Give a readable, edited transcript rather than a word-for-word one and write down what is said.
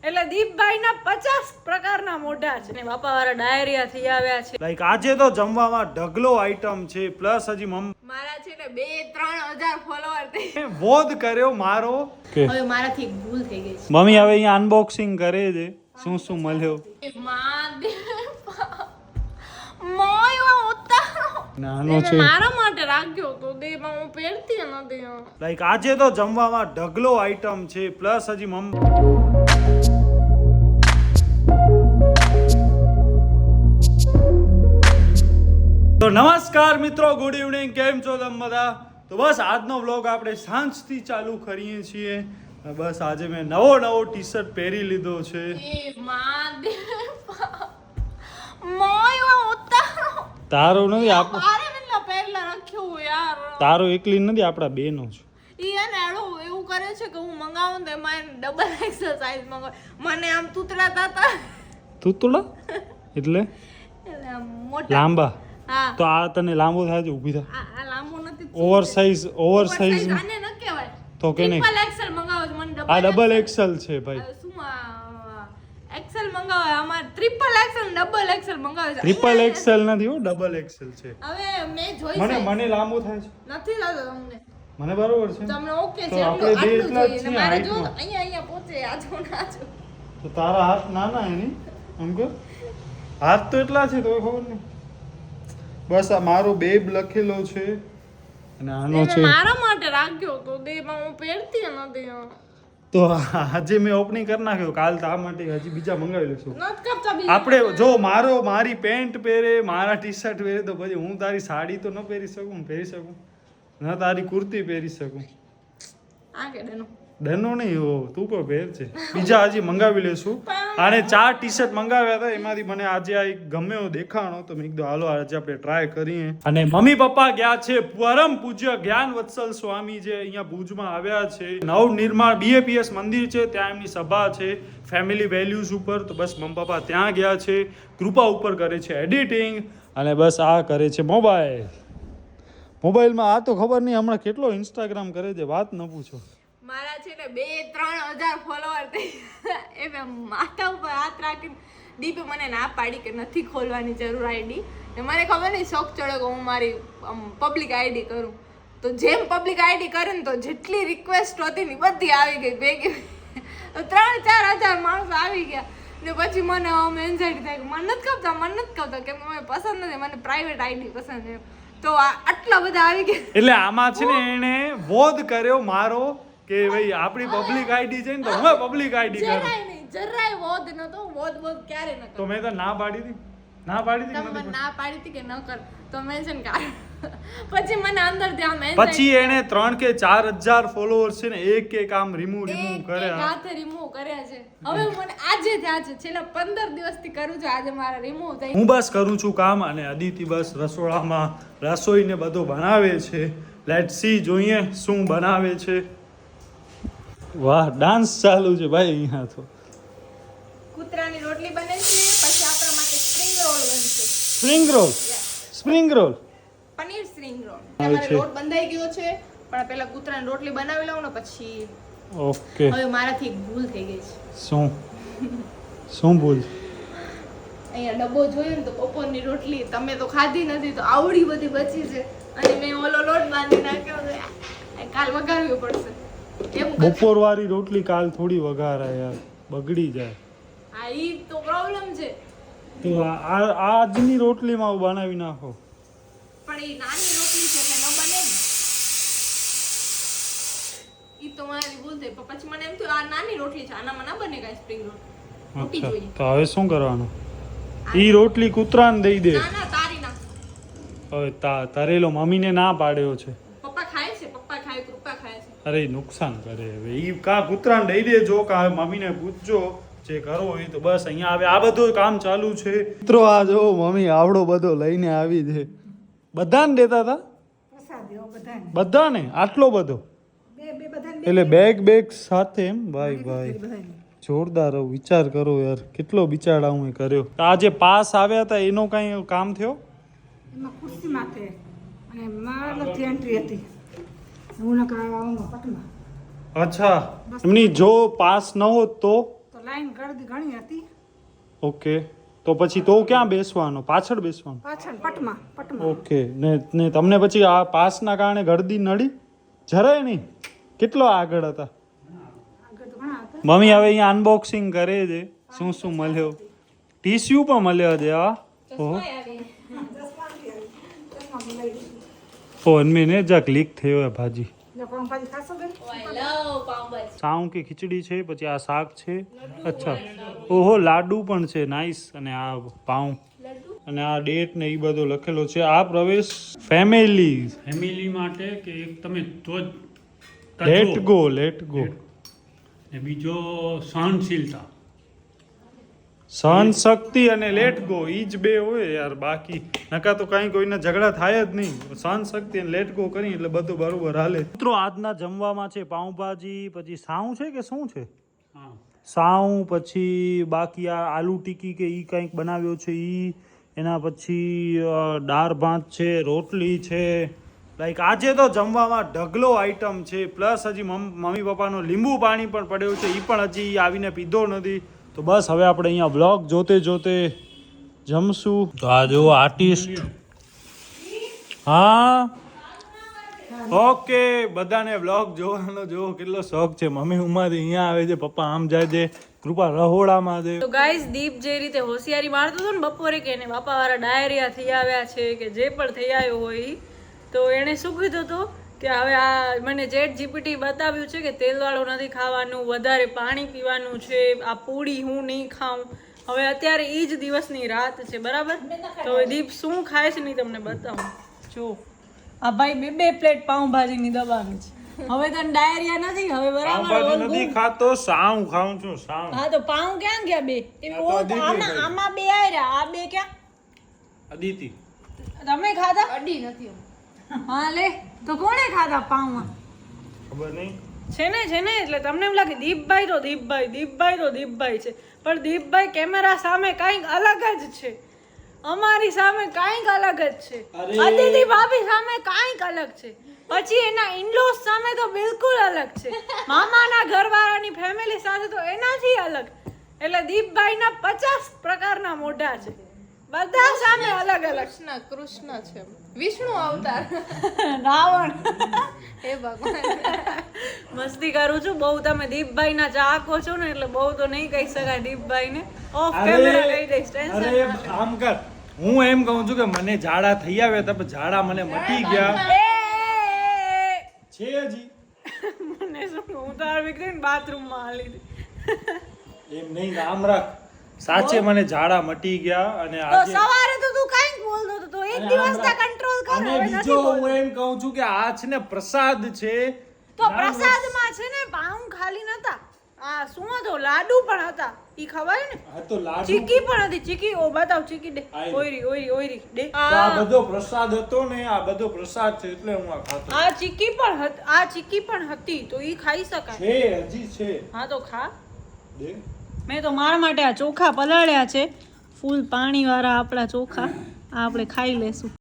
એટલે દીપભાઈ ના 50 પ્રકારના મોઢા છે ને બાપા વાળા ડાયરિયા થઈ આવ્યા છે. લાઈક આજે તો જમવામાં ઢગલો આઈટમ છે પ્લસ હજી મારા છે ને 2-3 હજાર ફોલોવર થઈ બોધ કર્યો મારો કે હવે મારાથી એક ભૂલ થઈ ગઈ છે. મમ્મી હવે અહીંયા અનબોક્સિંગ કરે છે શું શું મળ્યો નાનો છે મારા માટે રાખ્યો તો દેમાં હું પહેરતી નથી. લાઈક આજે તો જમવામાં ઢગલો આઈટમ છે પ્લસ હજી તો નમસ્કાર મિત્રો, ગુડ ઇવનિંગ. કેમ છો તમે બધા? તો બસ આજનો વ્લોગ આપણે સાંજથી ચાલુ કરીએ છીએ. બસ આજે મેં નવો ટી શર્ટ પહેરી લીધો છે. તારો નથી તારો એકલી નથી, આપણા બેનો છે. એવું કરે છે કે હું મંગાવું તો એમાં ડબલ એક્સેલ સાઈઝ મંગાવ. મને આમ તૂતડા હતા તૂતડા એટલે લાંબા. હા તો આ તને લાંબો થાય છે, ઊભી થા. આ લાંબો નથી, ઓવર સાઈઝ આને ન કહેવાય. તો કે નહીં, ટ્રિપલ એક્સેલ મંગાવો છો. મને આ ડબલ એક્સેલ છે ભાઈ. શું એક્સેલ મંગાવો? આમાં ટ્રિપલ એક્સેલ ડબલ એક્સેલ મંગાવે છે. ટ્રિપલ એક્સેલ નથી, હો ડબલ એક્સેલ છે. હવે મેં જોઈ મને લાંબો થાય છે, નથી થતો તમને. મને બરોબર છે. તમને ઓકે તો છે. આપણે બે આટલું એટલા જ જોઈએ. છીએ મારે જો હાઈટમાં. અહીંયા પહોંચે આજો નાજો. તો તારા હાથ નાના એની આમ કર. હાથ તો એટલા છે તો ખબર નહીં. બસ આ મારો બેબ લખેલો છે અને આનો છે. મારા માટે રાખ્યો તો દેમાં હું પહેરતી નથી. તો આજે મેં ઓપનિંગ કરી નાખ્યો. કાલ તો આ માટે હજી બીજા મંગાવી લઈશું. નત કરતા બીજા આપણે જો મારી પેન્ટ પહેરે, મારા ટી શર્ટ પહેરે તો પછી હું તારી સાડી તો ન પહેરી શકું. ન તારી કુર્તી પહેરી શકું. આ કે ડનો ડનો નહીં હો, તું પણ પહેર છે. બીજા હજી મંગાવી લેશું. અને 4 ટી શર્ટ મંગાવ્યા હતા, એમાંથી મને આજે આ એક ગમ્યો દેખાણો તો મેં કીધું હાલો આજે આપણે ટ્રાય કરીએ. અને મમ્મી પપ્પા ગયા છે પરમ પૂજ્ય જ્ઞાન વત્સલ સ્વામી જે અહીંયા ભુજમાં આવ્યા છે. નવનિર્માણ BAPS મંદિર છે, ત્યાં એમની સભા છે ફેમિલી વેલ્યુઝ ઉપર. તો બસ મમ્મી પપ્પા ત્યાં ગયા છે. કૃપા ઉપર કરે છે એડિટિંગ અને બસ આ કરે છે મોબાઈલમાં. આ તો ખબર નહીં હમણાં કેટલો ઇન્સ્ટાગ્રામ કરે છે, વાત ન પૂછો. મારા છે ને 2-3 હજાર ફોલોવર થઈ. એ મેં માથા ઉપર હાથ રાખીને દીપે મને ના પાડી કે નથી ખોલવાની જરૂર આઈડી. ને મને ખબર નહીં શોખ ચડ્યો કે હું મારી પબ્લિક આઈડી કરું. તો જેમ પબ્લિક આઈડી કરે ને તો જેટલી રિક્વેસ્ટ હતી ને બધી આવી ગઈ ભેગી. તો 3-4 હજાર માણસો આવી ગયા. ને પછી મને એન્ઝાયટી થાય કે મને નથી ખબર કેમ કે મને પસંદ નથી, મને પ્રાઇવેટ આઈડી પસંદ છે. તો આટલા બધા આવી ગયા. એટલે આમાં છે ને એને બોધ કર્યો મારો કે ભાઈ આપણી પબ્લિક આઈડી છે ને તો હું પબ્લિક આઈડી કરું. જરાય વોદ નતો. વોદ ક્યારે ન તો મેં તો ના પાડી હતી. ના પાડી હતી તમે ના પાડી હતી કે ન કર તો મેન્શન કર. પછી મને અંદર ત્યાં પછી એને 3 કે 4 હજાર ફોલોઅર્સ છે ને એક આમ રિમૂવ કર્યા. હાથે રિમૂવ કર્યા છે. હવે મને આજે થયા છે, છેલ્લા 15 દિવસથી કરું છું. આજે મારા રિમૂવ થઈ. હું બસ કરું છું કામ અને અદિતિ બસ રસોડામાં રસોઈને બધું બનાવે છે. લેટ્સ સી, જોઈએ શું બનાવે છે. વાહ, ડાન્સ ચાલુ છે ભાઈ અહીંયા તો. કૂતરાની રોટલી બને છે. પછી આપણા માટે spring roll paneer spring roll. અમારે લોટ બંધાઈ ગયો છે, પણ પહેલા કૂતરાની રોટલી બનાવી લઉં ને પછી. ઓકે. હવે મારાથી એક ભૂલ થઈ ગઈ છે. શું ભૂલ? અહીંયા ડબ્બો જોયો ને તો બપોરની રોટલી તમે તો ખાધી નથી, તો આવડી બધી બચી છે અને મેં ઓલો લોટ બાંધી નાખ્યો છે. કાલ વઘારવી પડશે. બપોર વાળી રોટલી કાલ થોડી વઘારાય યાર, બગડી જાય. હા, ઈ તો પ્રોબ્લેમ છે. તો આજની રોટલીમાં બનાવી નાખો. પણ ઈ નાની રોટલી છે એટલે ન બને ને. ઈ તો મારી ભૂલ થઈ. પછી મને એમ થયું આ નાની રોટલી છે, આનામાં ના બને કાંઈ સ્પ્રિંગ રોલ. અચ્છા, તો હવે શું કરવાનું? ઈ રોટલી કૂતરાને દઈ દે. ના તારી ના. હવે તરેલો મમ્મીને ના પાડ્યો છે. પપ્પા ખાય છે, કૃપા ખાય છે. અરે નુકસાન કરે. હવે ઈ કા કૂતરાને દઈ દેજો કા મમ્મીને પૂછજો જે કરો હોય તો. બસ અહીંયા આવે આ બધું કામ ચાલુ છે મિત્રો. આ જો મમ્મી આવડો બધો લઈને આવી છે. બધાને દેતા હતા? બધાને આટલો બધો? એટલે બેગ સાથે એમ? ભાઈ જોરદાર. વિચાર કરો યાર, કેટલો બિચારા હું કર્યો. આજે પાસ આવ્યા હતા એનો કઈ કામ થયો? એમાં ખુરશી માથે અને મારાથી એન્ટ્રી હતી. હું નકા પટમાં. અચ્છા, એમની જો પાસ ન હોત તો લાઈન ગળદી ઘણી હતી. ઓકે, તો પછી તો ક્યાં બેસવાનો? પાછળ બેસવાનું? પાછળ પટમાં. ઓકે, ને તમને પછી આ પાસના કારણે ગળદી નડી? જરાય નહીં. કેટલો આગળ હતા? આગળ તો ઘણા હતા. મમ્મી હવે અહીંયા અનબોક્સિંગ કરે છે. શું શું મળ્યો? ટીસ્યુ પણ મળ્યો છે. આ ઓહો, ફોન મેં જક લીક થયો હે ભાજી. જો પાઉંભાજી ખાશો બેન? સાઉં કે ખીચડી છે, પછી આ શાક છે. અચ્છા, ઓહો, લાડુ પણ છે. નાઈસ. અને આ પાઉં અને આ ડેટ ને એ બધો લખેલો છે. આ પ્રવેશ ફેમિલી માટે કે એક તમે તો જ લેટ ગો ને બીજો સહનશીલતા. સહન શક્તિ અને લેટ ગો ઈ જ બે હોય યાર. બાકી નકા તો કઈ કોઈના ઝઘડા થાય જ નહીં. સહન શક્તિ અને લેટ ગો કરી એટલે બધું બરોબર હાલે. મિત્રો આજના જમવામાં છે પાઉંભાજી, પછી સાઉં છે કે શું છે? હા, સાઉં, પછી બાકી આ આલુ ટીકી કે ઈ કંઈક બનાવ્યો છે ઈ, એના પછી દાળ ભાત છે, રોટલી છે. લાઈક આજે તો જમવામાં ઢગલો આઈટમ છે. પ્લસ હજી મમ્મી પપ્પાનો લીંબુ પાણી પણ પડ્યું છે, એ પણ હજી આવીને પીધો નથી. તો બસ હવે આપણે અહીંયા વ્લોગ જોતે જોતે જમશું. તો આ જો આર્ટિસ્ટ. હા, ઓકે, બધાને વ્લોગ જોવાનો જો કેટલો શોખ છે. મમ્મી ઉમાથી અહીંયા આવે છે, પપ્પા આમ જાય છે, કૃપા રહોડામાં છે. તો ગાઈસ દીપ જે રીતે હોશિયારી મારતો હતો ને બપોરે કે એને બાપા વાળા ડાયરિયા થઈ આવ્યા છે કે જે પણ થઈ આવ્યો હોય ઈ, તો એણે શું કીધું હતું કે હવે આ મને ચેટ જીપીટી બતાવ્યું છે કે તેલવાળું નથી ખાવાનું, વધારે પાણી પીવાનું છે, આ પૂડી હું નહીં ખાઉં. હવે અત્યારે એ જ દિવસની રાત છે, બરાબર? તો હવે દીપ શું ખાય છે નહીં તમને બતાવું. જો આ ભાઈ બે પ્લેટ પાઉંભાજીની દબાવે છે. હવે તને ડાયરિયા નથી હવે, બરાબર? પાઉંભાજી નથી ખાતો, સાઉં ખાઉં છું. સાઉં. હા, તો પાઉં ક્યાં ગયા બે? આમાં બે આયરા, આ બે ક્યાં? અદિતિ તમે ખાધા? અડી નથી. હા લે, તો કોણે ખાધા પાઉં? ખબર નહીં. છે ને એટલે તમને એમ લાગે દીપભાઈ તો દીપભાઈ છે, પણ દીપભાઈ કેમેરા સામે કંઈક અલગ જ છે, અમારી સામે કંઈક અલગ જ છે, અદિતિ ભાભી સામે કંઈક અલગ છે, પછી એના ઇનલોસ સામે તો બિલકુલ અલગ છે, મામાના ઘરવાળાની ફેમિલી સાથે તો એનાથી અલગ. એટલે દીપભાઈના 50 પ્રકારના મોઢા છે, બધા સામે અલગ અલગ. કૃષ્ણ છે, વિષ્ણુ અવતાર, રાવણ. હે ભગવાન. મસ્તી કરું છું બહુ. તમે દીપભાઈના ચાહકો છો ને એટલે બહુ તો નહીં કહી શકાય દીપભાઈને. ઓફ કેમેરા કહી દઈશ, ટેન્શન અરે આમ કર, હું એમ કહું છું કે મને ઝાડા થઈ આવ્યા હતા, પણ ઝાડા મને મટી ગયા છે હજી. મને શું, હું તો આ વિક્રીને બાથરૂમમાં હાલી હતી. એમ નહીં, આમ રાખ. સાચે મને ઝાડા મટી ગયા. અને તો આજે સવારે તો તું કંઈક બોલતો હતો, તો એક દિવસના કંટ્રોલ કર. અને હવે બીજો નથી હું બોલતો. એમ કહું છું કે આ છે ને પ્રસાદ છે. તો પ્રસાદમાં છે ને પાઉં ખાલી નતા, આ શું હતો, લાડુ પણ હતા. ઈ ખવાય ને? આ તો લાડુ, ચીકી પણ હતી. ચીકી ઓ બતાવ, ચીકી દે. આઈ. ઓયરી દે. તો આ બધો પ્રસાદ હતો ને, આ બધો પ્રસાદ છે એટલે હું આ ખાતો. આ ચીકી પણ હતી, તો ઈ ખાઈ શકાય. છે હજી છે. હા તો ખા. દે. મેં તો મારા માટે આ ચોખા પલાળ્યા છે, ફૂલ પાણી વાળા આપણા ચોખા. આ આપણે ખાઈ લેશું.